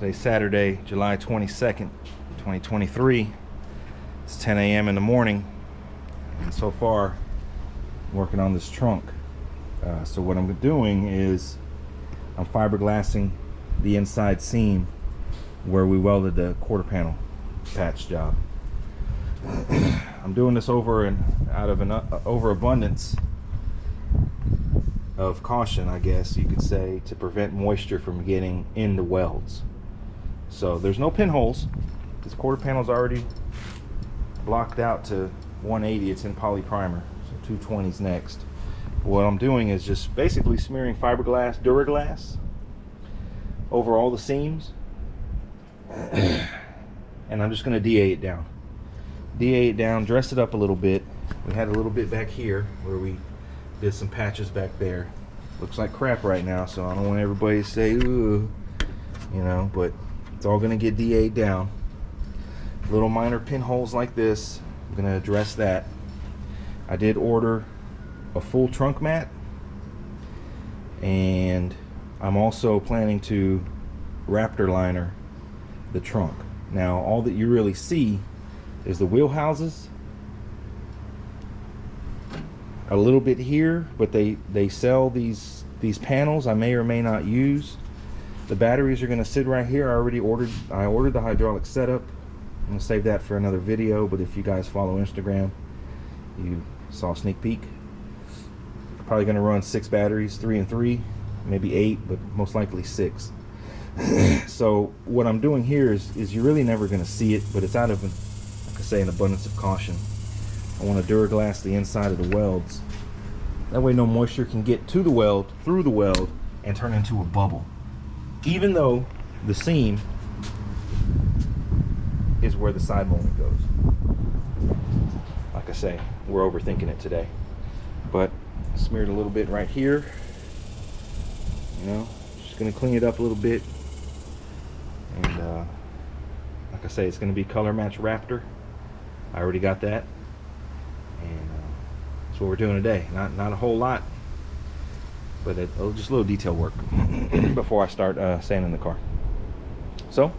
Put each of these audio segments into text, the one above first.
Today's Saturday, July 22nd, 2023. It's 10 a.m. in the morning, and so far I'm working on this trunk. So what I'm doing is I'm fiberglassing the inside seam where we welded the quarter panel patch job. I'm doing this out of an overabundance of caution, I guess you could say, to prevent moisture from getting in the welds. So there's no pinholes. This quarter panel's already blocked out to 180. It's in poly primer, so 220's next. What I'm doing is just basically smearing fiberglass, Duraglass, over all the seams, and I'm just going to DA it down. DA it down, dress it up a little bit. We had a little bit back here where we did some patches back there. Looks like crap right now, so I don't want everybody to say, ooh, you know, but it's all gonna get DA'd down. Little minor pinholes like this, I'm gonna address that. I did order a full trunk mat, and I'm also planning to Raptor liner the trunk. Now, all that you really see is the wheel houses, a little bit here, but they sell these panels I may or may not use. The batteries are going to sit right here. I ordered the hydraulic setup. I'm going to save that for another video, but if you guys follow Instagram, you saw a sneak peek. Probably going to run 6 batteries, 3 and 3, maybe 8, but most likely 6. So what I'm doing here is you're really never going to see it, but it's out of, like I say, an abundance of caution. I want to Duraglass the inside of the welds. That way no moisture can get to the weld, through the weld, and turn into a bubble. Even though the seam is where the side molding goes. Like I say, we're overthinking it today. But smeared a little bit right here. You know, just gonna clean it up a little bit. And like I say, it's gonna be color match Raptor. I already got that. And that's what we're doing today. Not a whole lot, but just a little detail work before I start sanding the car. So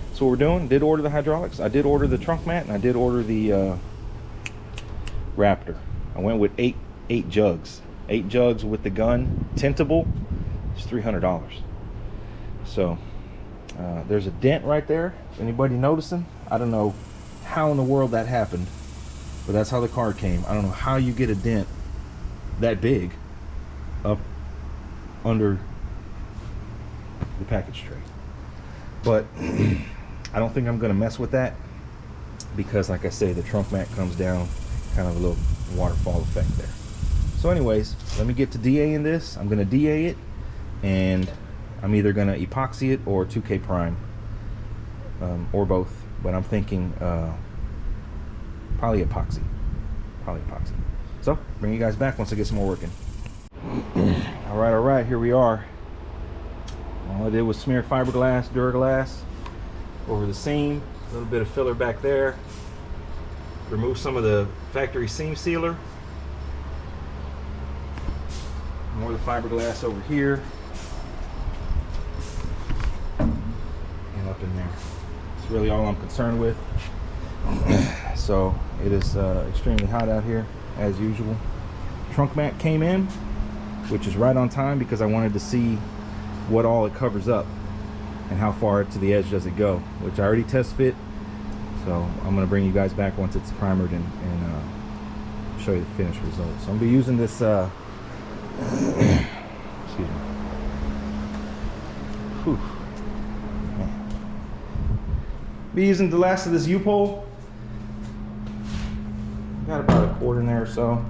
that's what we're doing. Did order the hydraulics. I did order the trunk mat, and I did order the Raptor. I went with eight jugs. 8 jugs with the gun, tintable. It's $300. So there's a dent right there. Anybody noticing? I don't know how in the world that happened, but that's how the car came. I don't know how you get a dent that big up under the package tray, but I don't think I'm gonna mess with that because, like I say, the trunk mat comes down, kind of a little waterfall effect there. So anyways, let me get to DAing this. I'm gonna DA it, and I'm either gonna epoxy it or 2K prime, or both, but I'm thinking probably epoxy. So bring you guys back once I get some more working. all right, here we are. All I did was smear fiberglass, Duraglass over the seam, a little bit of filler back there, remove some of the factory seam sealer, more of the fiberglass over here and up in there. It's really all I'm concerned with. So it is extremely hot out here as usual. Trunk mat came in, which is right on time because I wanted to see what all it covers up and how far to the edge does it go, which I already test fit. So I'm going to bring you guys back once it's primered and show you the finished results. So I'm going to be using this excuse me. Whew. Be using the last of this U-pole. Got about a quart in there or so.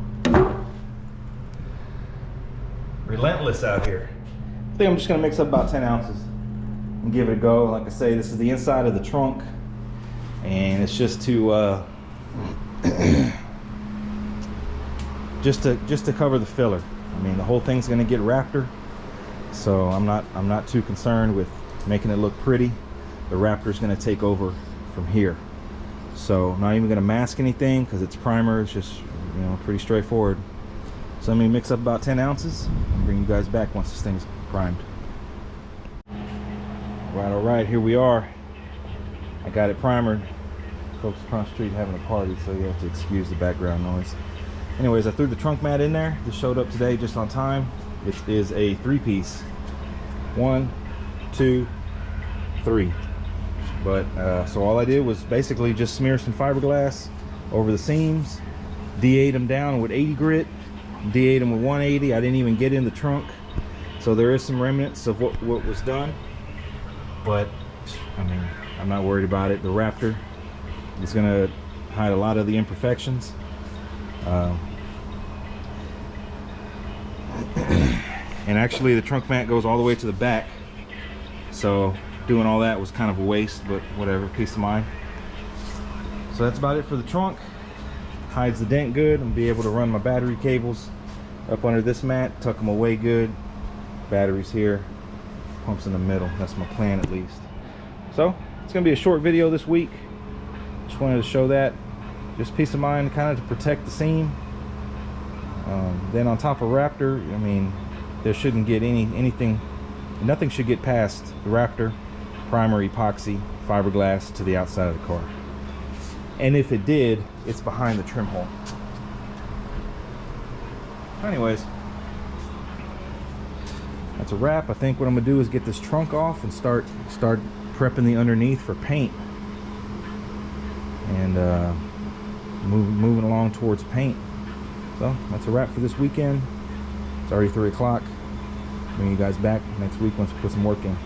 Relentless out here. I think I'm just gonna mix up about 10 ounces and give it a go. Like I say, this is the inside of the trunk, and it's just to just to cover the filler. I mean, the whole thing's gonna get Raptor, so I'm not too concerned with making it look pretty. The Raptor's gonna take over from here. So I'm not even gonna mask anything because it's primer. It's just, you know, pretty straightforward. So let me mix up about 10 ounces and bring you guys back once this thing's primed. All right, here we are. I got it primered. Folks across the street having a party, so you have to excuse the background noise. Anyways, I threw the trunk mat in there. This showed up today just on time. It is a 3-piece. 1, 2, 3. But so all I did was basically just smear some fiberglass over the seams, D8 them down with 80 grit, D8 them with 180. I didn't even get in the trunk, so there is some remnants of what was done. But I mean, I'm not worried about it. The Raptor is gonna hide a lot of the imperfections. And actually the trunk mat goes all the way to the back, so doing all that was kind of a waste, but whatever, peace of mind. So that's about it for the trunk. Hides the dent good. I'm gonna be able to run my battery cables up under this mat, tuck them away good. Batteries here, pumps in the middle. That's my plan at least. So it's gonna be a short video this week. Just wanted to show that, just peace of mind, kind of to protect the seam. Then on top of Raptor, I mean, there shouldn't get anything, nothing should get past the Raptor primer, epoxy, fiberglass to the outside of the car. And if it did, it's behind the trim hole. Anyways, that's a wrap. I think what I'm gonna do is get this trunk off and start prepping the underneath for paint, and moving along towards paint. So that's a wrap for this weekend. It's already 3 o'clock. Bring you guys back next week once we put some work in.